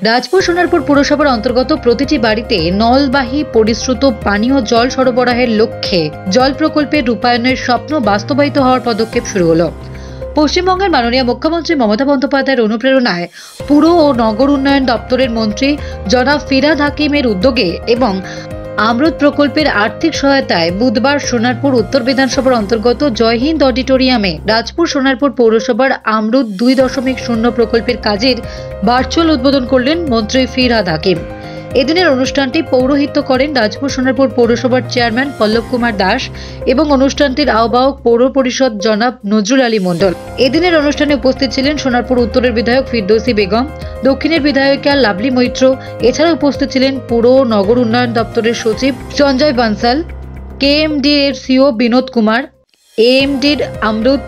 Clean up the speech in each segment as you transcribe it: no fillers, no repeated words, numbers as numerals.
রাজপুর সোনারপুর পুরসভার অন্তর্গত প্রতিটি বাড়িতে নলবাহী পরিশ্রুত পানীয় জল সরবরাহের লক্ষ্যে জল প্রকল্পের রূপায়ণের স্বপ্ন বাস্তবায়িত হওয়ার পদক্ষেপ শুরু হলো। পশ্চিমবঙ্গের মাননীয় মুখ্যমন্ত্রী মমতা বন্দ্যোপাধ্যায়ের অনুপ্রেরণায় পুর ও নগর উন্নয়ন দপ্তরের মন্ত্রী জনাব ফিরহাদ হাকিমের উদ্যোগে এবং আমরুত প্রকল্পের আর্থিক সহায়তায় বুধবার সোনারপুর উত্তর বিধানসভার অন্তর্গত জয়হিন্দ অডিটোরিয়ামে রাজপুর সোনারপুর পৌরসভার আমরুত 2.0 প্রকল্পের কাজের ভার্চুয়াল উদ্বোধন করলেন মন্ত্রী ফিরহাদ হাকিম। এদিনের অনুষ্ঠানটি পৌরোহিত্য করেন রাজপুর সোনারপুর পৌরসভার চেয়ারম্যান পল্লব কুমার দাস এবং অনুষ্ঠানটির আহ্বায়ক পৌর পরিষদ জনাব নজরুল আলী মণ্ডল। এদিনের অনুষ্ঠানে উপস্থিত ছিলেন সোনারপুর উত্তরের বিধায়ক ফিরদৌসী বেগম, দক্ষিণের বিধায়িকা লাভলি মৈত্র। এছাড়া উপস্থিত ছিলেন পুর ও নগর উন্নয়ন দপ্তরের সচিব সঞ্জয় বানসাল, কেএমডি এর সিও বিনোদ কুমার, এএমডির আমরুত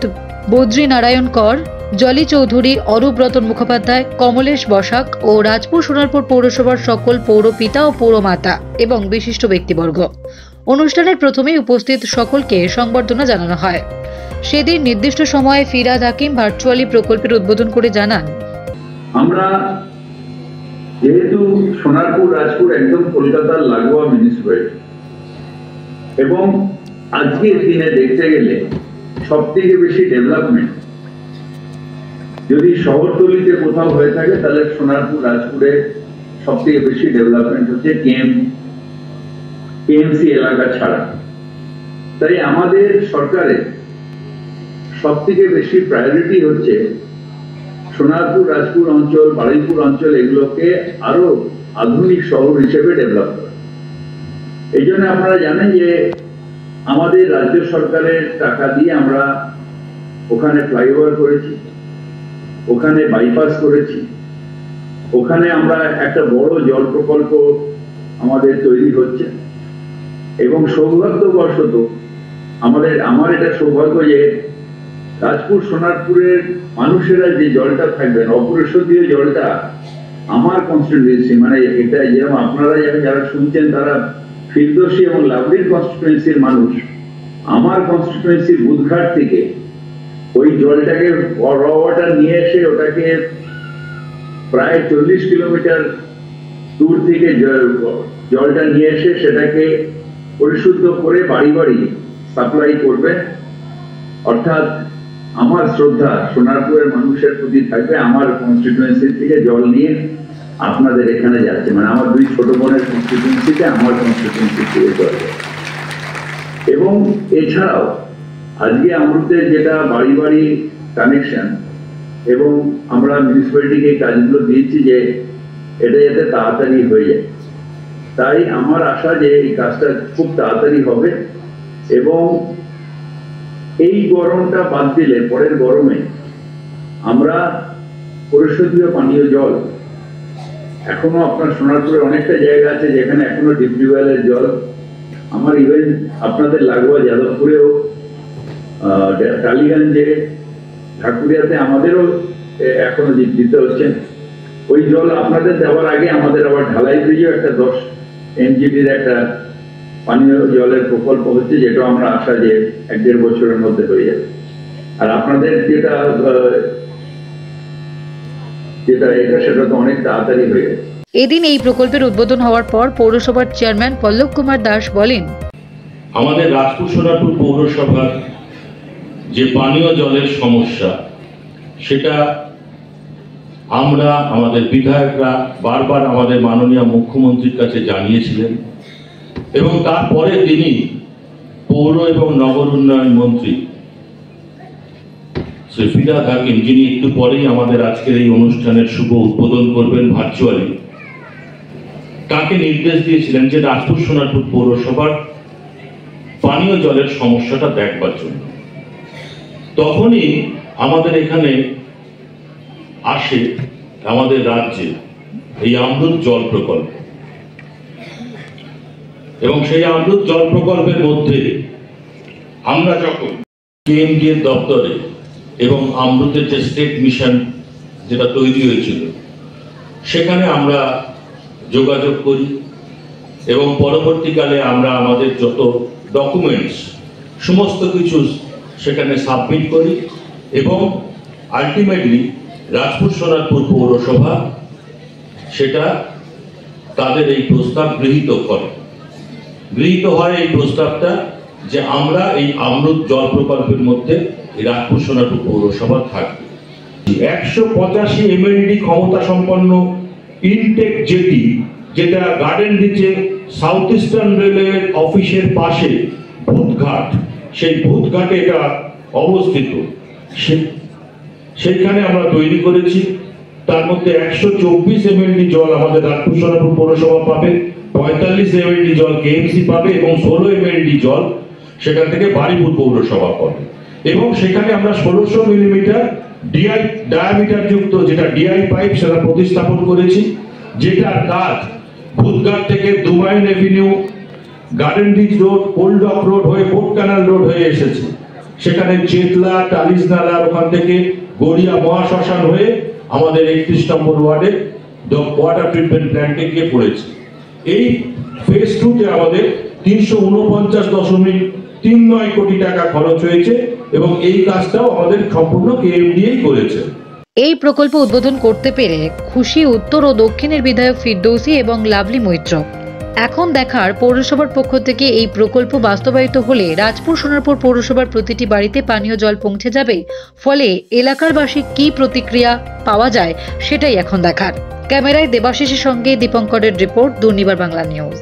বদ্রী নারায়ণ কর, জলি চৌধুরী, অরূপ রতন মুখোপাধ্যায়, কমলেশ বসাক ও রাজপুর সোনারপুর পৌরসভার সকল পৌরপিতা ও পৌরমাতা এবং বিশিষ্ট ব্যক্তিবর্গ। অনুষ্ঠানের প্রথমেই উপস্থিত সকলকে সংবর্ধনা জানানো হয়। সেদিন নির্দিষ্ট সময়ে ফিরহাদ হাকিম ভার্চুয়ালি প্রকল্পের উদ্বোধন করে জানান, আমরা যেহেতু সোনারপুর রাজপুর একদম কলকাতার লাগোয়া মিউনিসিপ্যালিটি এবং আজকের দিনে দেখতে গেলে সবথেকে বেশি ডেভেলপমেন্ট যদি শহরতলিতে কোথাও হয়ে থাকে তাহলে সোনারপুর রাজপুরে সবথেকে বেশি ডেভেলপমেন্ট হচ্ছে কেএমসি এলাকা ছাড়া। তাই আমাদের সরকারের সবথেকে বেশি প্রায়োরিটি হচ্ছে সোনারপুর রাজপুর অঞ্চল, বারুইপুর অঞ্চল এগুলোকে আরো আধুনিক শহর হিসেবে ডেভেলপ করা। এই জন্য আপনারা জানেন যে আমাদের রাজ্য সরকারের টাকা দিয়ে আমরা ওখানে ফ্লাইওভার করেছি, ওখানে বাইপাস করেছি, ওখানে আমরা একটা বড় জল প্রকল্প আমাদের তৈরি হচ্ছে এবং সৌভাগ্যবশত আমার এটা সৌভাগ্য যে রাজপুর সোনারপুরের মানুষেরা যে জলটা থাকবেন, অপরিশোধীয় জলটা আমার কনস্টিটুয়েন্সি, মানে এটা যেরকম আপনারা যারা শুনছেন তারা ফিরদৌসী এবং লাভলির কনস্টিটুয়েন্সির মানুষ, আমার কনস্টিটুয়েন্সি বুধঘাট থেকে ওই জলটাকে র ওয়াটার নিয়ে এসে ওটাকে প্রায় 40 কিলোমিটার দূর থেকে জলটা নিয়ে এসে সেটাকে পরিশুদ্ধ করে বাড়ি বাড়ি সাপ্লাই করবে। অর্থাৎ আমার শ্রদ্ধা সোনারপুরের মানুষের প্রতি থাকবে, আমার কনস্টিটুয়েন্সি থেকে জল নিয়ে আপনাদের এখানে যাচ্ছে, মানে আমার দুই ছোট বোনের কনস্টিটুয়েন্সিতে আমার কনস্টিটুয়েন্সি থেকে জল। এবং এছাড়াও আজকে আমরুতের যেটা বাড়ি বাড়ি কানেকশন এবং আমরা মিউনিসিপ্যালিটিকে কাজগুলো দিয়েছি যে এটা যাতে তাড়াতাড়ি হয়ে যায়। তাই আমার আশা যে এই কাজটা খুব তাড়াতাড়ি হবে এবং এই গরমটা বাদ দিলে পরের গরমে আমরা পরিশোধীয় পানীয় জল, এখনো আপনার সোনারপুরে অনেকটা জায়গা আছে যেখানে এখনো ডিপ টিউবওয়েলের জল, আমার ইভেন আপনাদের লাগোয়া যাদবপুরেও, টালিগঞ্জে, ঢাকুরিয়াতে আমাদেরও এখনো দিতে হচ্ছে। ওই জল আপনাদের দেওয়ার আগে আমাদের আবার ঢালাই ব্রিজেও একটা 10 MGD-র একটা পানীয় জলের প্রকল্প হচ্ছে, যেটা আমরা আশা যে 1-1.5 বছরের মধ্যে হয়ে যাবে। আর আপনাদের যেটা এটা সেটা তো অনেক তাড়াতাড়ি হয়ে গেছে। এদিন এই প্রকল্পের উদ্বোধন হওয়ার পর পৌরসভার চেয়ারম্যান পল্লব কুমার দাস বলেন, আমাদের রাজপুর সোনারপুর পৌরসভার যে পানীয় জলের সমস্যা সেটা আমরা আমাদের বিধায়করা বারবার আমাদের মাননীয় মুখ্যমন্ত্রীর কাছে জানিয়েছিলেন এবং তারপরে তিনি পৌর এবং নগর উন্নয়ন মন্ত্রী শ্রী ফিরহাদ হাকিম, যিনি একটু পরেই আমাদের আজকের এই অনুষ্ঠানের শুভ উদ্বোধন করবেন ভার্চুয়ালি, তাকে নির্দেশ দিয়েছিলেন যে রাজপুর সোনারপুর পৌরসভার পানীয় জলের সমস্যাটা দেখবার জন্য। তখনই আমাদের এখানে আসে আমাদের রাজ্যে এই আমরুত জল প্রকল্প এবং সেই আমরুত জল প্রকল্পের মধ্যে আমরা যখন কেএমডি এর দপ্তরে এবং আমরুতের যে স্টেট মিশন যেটা তৈরি হয়েছিল সেখানে আমরা যোগাযোগ করি এবং পরবর্তীকালে আমরা আমাদের যত ডকুমেন্টস সমস্ত কিছু সেখানে সাবমিট করি এবং আলটিমেটলি রাজপুর সোনারপুর পৌরসভা সেটা তাদের এই প্রস্তাব গৃহীত হয় এই প্রস্তাবটা যে আমরা এই আমরুত জল প্রকল্পের মধ্যে এই রাজপুর সোনারপুর পৌরসভা থাকবে। 185 MLD ক্ষমতা সম্পন্ন ইনটেক জেটি, যেটা গার্ডেন রিচে সাউথ ইস্টার্ন রেলওয়ের অফিসের পাশে ভূতঘাট, সেই ভূতঘাটে এটা অবস্থিত, সেখানে আমরা তৈরি করেছি। তার মধ্যে 124 MLD জল আমাদের রাজপুর সোনারপুর পৌরসভা পাবে, 45 MLD জল KMC পাবে এবং 16 MLD জল সেখান থেকে বারুইপুর পৌরসভা পাবে। এবং সেখানে আমরা 1600 মিলিমিটার ডিআই ডায়ামিটার যুক্ত যেটা ডিআই পাইপ সেটা প্রতিস্থাপন করেছি, যেটার কাজ ভূতঘাট থেকে Dumayne Avenue, Garden Reach Road, Old Dock Road হয়ে বোট ক্যানাল রোড হয়ে এসেছে। সেখানে চেতলা, টালিশ নালা, ওখান থেকে গড়িয়া মহাশ্মশান হয়ে আমাদের 31 নম্বর ওয়ার্ডে ওয়াটার ট্রিটমেন্ট প্ল্যান্টে গিয়ে পড়েছে। এই ফেজ 2তে আমাদের 349.39 কোটি টাকা খরচ হয়েছে এবং এই কাজটাও আমাদের সম্পূর্ণ কেএমডিএই করেছে। এই প্রকল্প উদ্বোধন করতে পেরে খুশি উত্তর ও দক্ষিণের বিধায়ক ফিরদৌসী এবং লাভলি মৈত্র। এখন দেখার পৌরসভার পক্ষ থেকে এই প্রকল্প বাস্তবায়িত হলে রাজপুর সোনারপুর পৌরসভার প্রতিটি বাড়িতে পানীয় জল পৌঁছে যাবে, ফলে এলাকার বাসী কি প্রতিক্রিয়া পাওয়া যায় সেটাই এখন দেখার। ক্যামেরায় দেবাশিসের সঙ্গে দীপঙ্করের রিপোর্ট, দুর্নিবার বাংলা নিউজ।